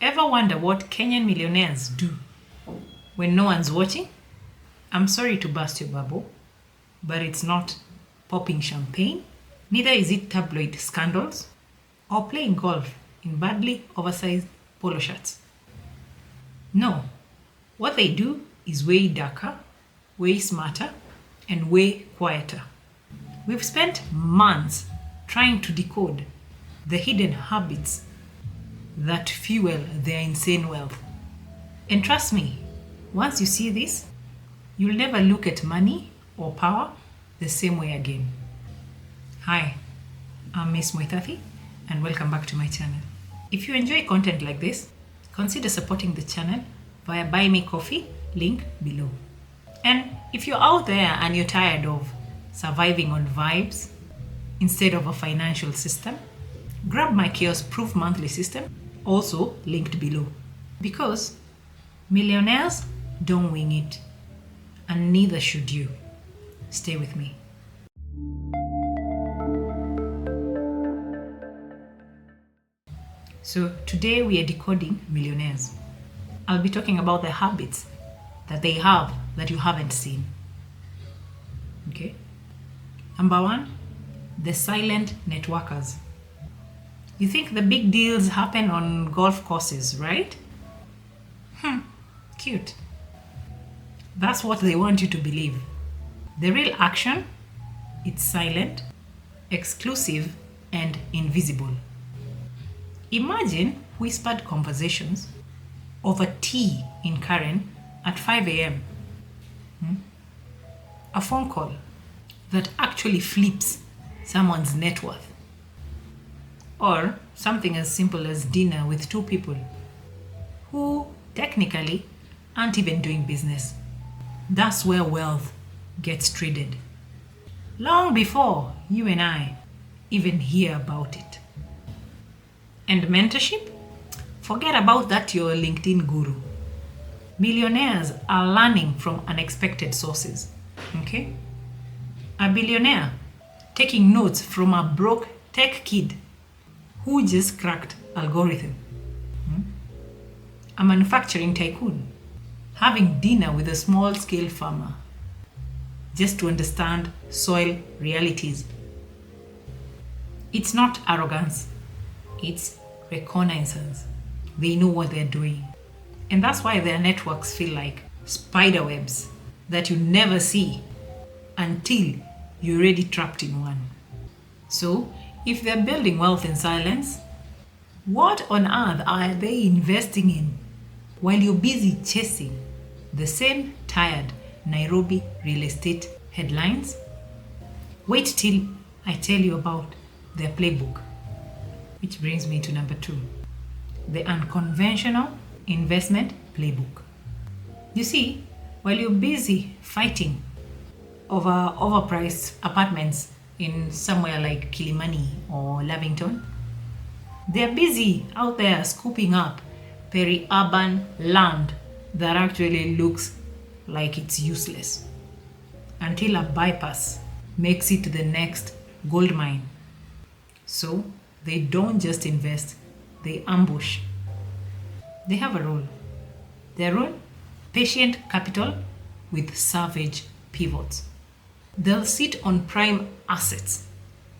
Ever wonder what Kenyan millionaires do when no one's watching? I'm sorry to burst your bubble, but it's not popping champagne, neither is it tabloid scandals or playing golf in badly oversized polo shirts. No, what they do is way darker, way smarter, and way quieter. We've spent months trying to decode the hidden habits that fuel their insane wealth. And trust me, once you see this, you'll never look at money or power the same way again. Hi, I'm Miss Moitathi, and welcome back to my channel. If you enjoy content like this, consider supporting the channel via Buy Me Coffee, link below. And if you're out there and you're tired of surviving on vibes instead of a financial system, grab my chaos-proof monthly system, also linked below. Because millionaires don't wing it, and neither should you. Stay with me. So today we are decoding millionaires. I'll be talking about the habits that they have that you haven't seen. Okay? Number one, the silent networkers. You think the big deals happen on golf courses, right? Cute. That's what they want you to believe. The real action, it's silent, exclusive, and invisible. Imagine whispered conversations over tea in Karen at 5 a.m. A phone call that actually flips someone's net worth. Or something as simple as dinner with two people who technically aren't even doing business. That's where wealth gets traded. Long before you and I even hear about it. And mentorship? Forget about that your LinkedIn guru. Millionaires are learning from unexpected sources. Okay? A billionaire taking notes from a broke tech kid who just cracked algorithm. A manufacturing tycoon having dinner with a small-scale farmer just to understand soil realities. It's not arrogance, it's reconnaissance. They know what they're doing. And that's why their networks feel like spider webs that you never see until you're already trapped in one. So, if they're building wealth in silence, what on earth are they investing in while you're busy chasing the same tired Nairobi real estate headlines? Wait till I tell you about their playbook. Which brings me to number 2, the unconventional investment playbook. You see, while you're busy fighting over overpriced apartments in somewhere like Kilimani or Lavington, they're busy out there scooping up peri-urban land that actually looks like it's useless until a bypass makes it to the next gold mine. So they don't just invest, they ambush. They have a role. Their role? Patient capital with savage pivots. They'll sit on prime assets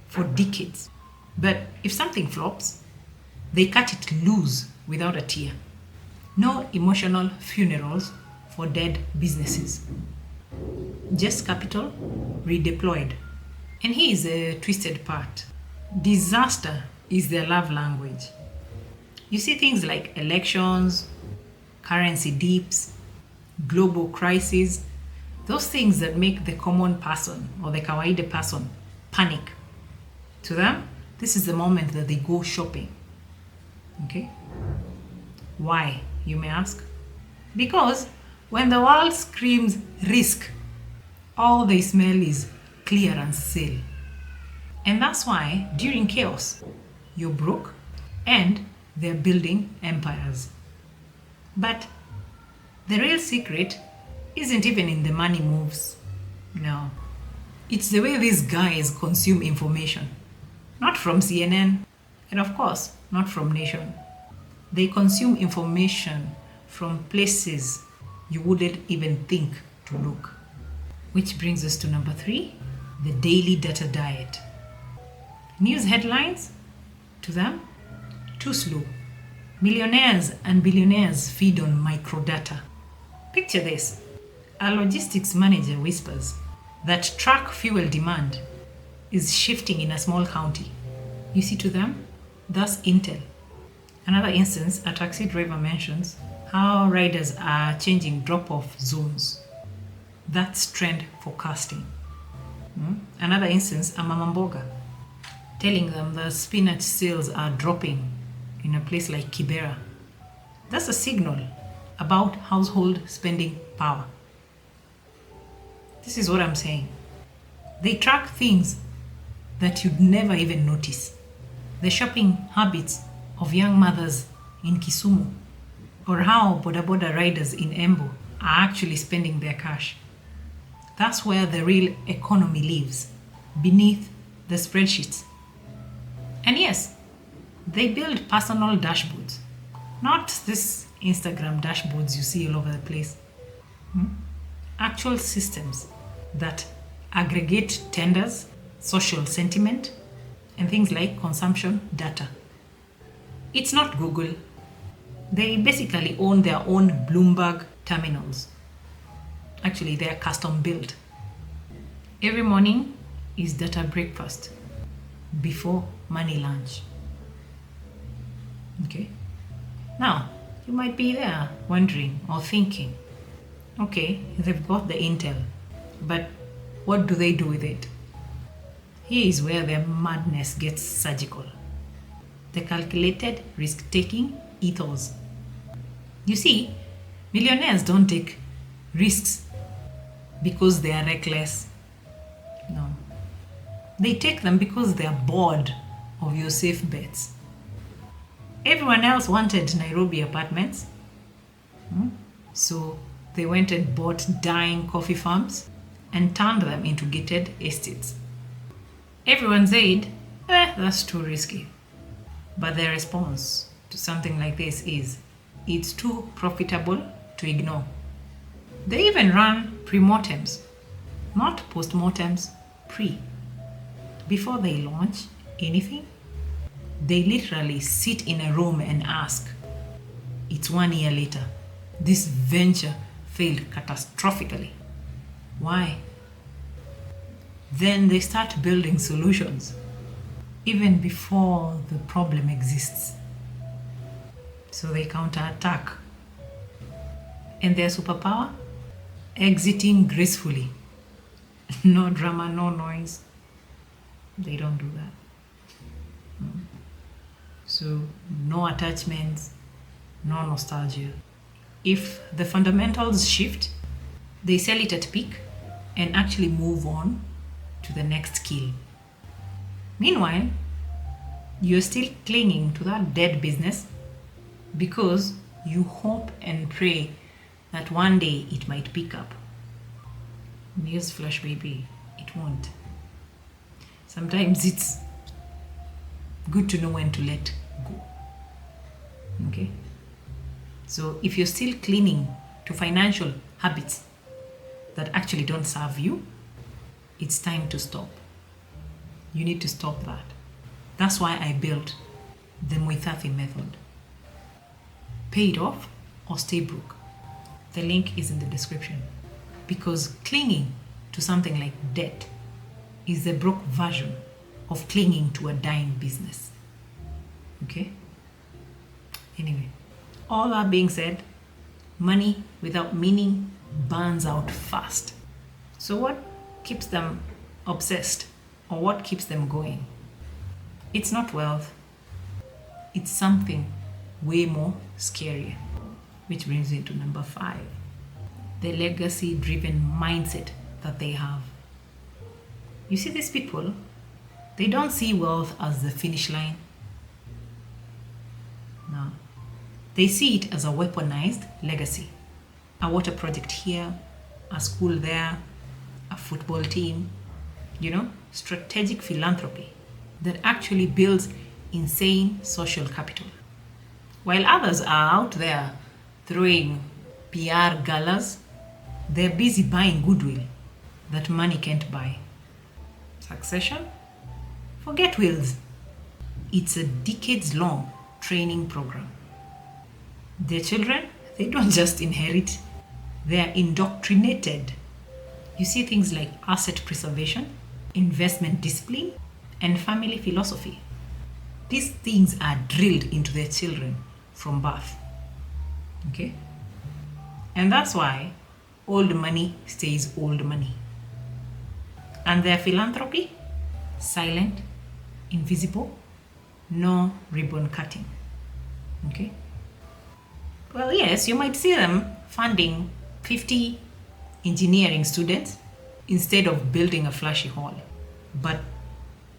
for decades. But if something flops, they cut it loose without a tear. No emotional funerals for dead businesses. Just capital redeployed. And here's a twisted part. Disaster is their love language. You see things like elections, currency dips, global crises, those things that make the common person or the kawaida person panic. To them, this is the moment that they go shopping. Okay? Why, you may ask? Because when the world screams risk, all they smell is clearance sale. And that's why during chaos, you're broke and they're building empires. But the real secret isn't even in the money moves. No. It's the way these guys consume information. Not from CNN, and of course, not from Nation. They consume information from places you wouldn't even think to look. Which brings us to number 3, the daily data diet. News headlines, to them, too slow. Millionaires and billionaires feed on microdata. Picture this. A logistics manager whispers that truck fuel demand is shifting in a small county. You see, to them, that's intel. Another instance, a taxi driver mentions how riders are changing drop-off zones. That's trend forecasting. Another instance, a mama mboga telling them the spinach sales are dropping in a place like Kibera. That's a signal about household spending power. This is what I'm saying. They track things that you'd never even notice. The shopping habits of young mothers in Kisumu, or how boda boda riders in Embu are actually spending their cash. That's where the real economy lives, beneath the spreadsheets. And yes, they build personal dashboards, not this Instagram dashboards you see all over the place. Actual systems that aggregate tenders, social sentiment, and things like consumption data. It's not Google. They basically own their own Bloomberg terminals. Actually, they are custom built. Every morning is data breakfast before money lunch. Okay. Now, you might be there wondering or thinking, okay, they've got the intel, but what do they do with it? Here is where their madness gets surgical. The calculated risk-taking ethos. You see, millionaires don't take risks because they are reckless. No. They take them because they are bored of your safe bets. Everyone else wanted Nairobi apartments. So they went and bought dying coffee farms and turned them into gated estates. Everyone said, that's too risky. But their response to something like this is, it's too profitable to ignore. They even run pre-mortems, not post-mortems, pre. Before they launch anything, they literally sit in a room and ask, it's 1 year later, this venture failed catastrophically. Why? Then they start building solutions, even before the problem exists. So they counterattack. And their superpower? Exiting gracefully. No drama, no noise. They don't do that. So no attachments, no nostalgia. If the fundamentals shift, they sell it at peak and actually move on to the next skill. Meanwhile, you're still clinging to that dead business because you hope and pray that one day it might pick up. Newsflash, baby, it won't. Sometimes it's good to know when to let go. Okay? So if you're still clinging to financial habits that actually don't serve you, it's time to stop. You need to stop that. That's why I built the Muithathi method. Pay it off or stay broke. The link is in the description. Because clinging to something like debt is the broke version of clinging to a dying business. Okay? Anyway, all that being said, money without meaning burns out fast. So what keeps them obsessed, or what keeps them going? It's not wealth. It's something way more scarier. Which brings me to number 5. The legacy-driven mindset that they have. You see, these people, they don't see wealth as the finish line. No. They see it as a weaponized legacy. A water project here, a school there, a football team, strategic philanthropy that actually builds insane social capital. While others are out there throwing PR galas, they're busy buying goodwill that money can't buy. Succession? Forget wills. It's a decades-long training program. Their children, they don't just inherit, they're indoctrinated. You see things like asset preservation, investment discipline, and family philosophy. These things are drilled into their children from birth. Okay? And that's why old money stays old money. And their philanthropy? Silent, invisible, no ribbon cutting. Okay? Well, yes, you might see them funding 50 engineering students instead of building a flashy hall. But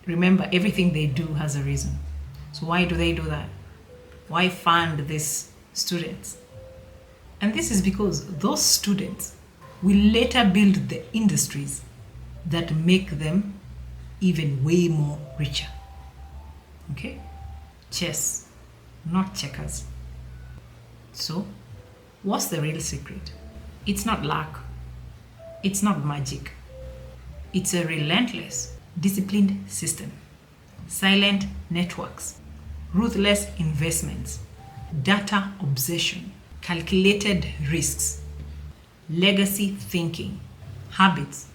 remember, everything they do has a reason. So why do they do that? Why fund these students? And this is because those students will later build the industries that make them even way more richer. Okay? Chess, not checkers. So, what's the real secret? It's not luck. It's not magic. It's a relentless, disciplined system. Silent networks, ruthless investments, data obsession, calculated risks, legacy thinking, habits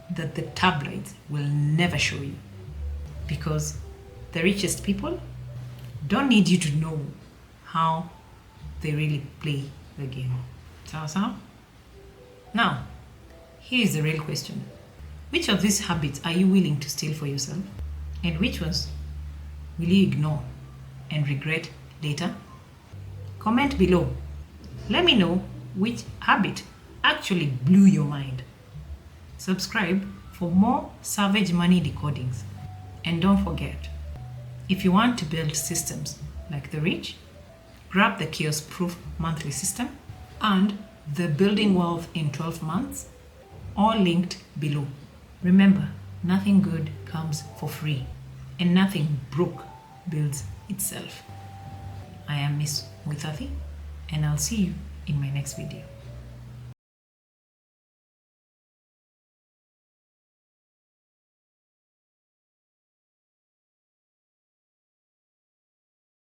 that the tabloids will never show you. Because the richest people don't need you to know how they really play the game. So? Now, here is the real question. Which of these habits are you willing to steal for yourself? And which ones will you ignore and regret later? Comment below. Let me know which habit actually blew your mind. Subscribe for more savage money decodings. And don't forget, if you want to build systems like the rich, grab the chaos-proof monthly system and the building wealth in 12 months, all linked below. Remember, nothing good comes for free and nothing broke builds itself. I am Miss Muithathi and I'll see you in my next video.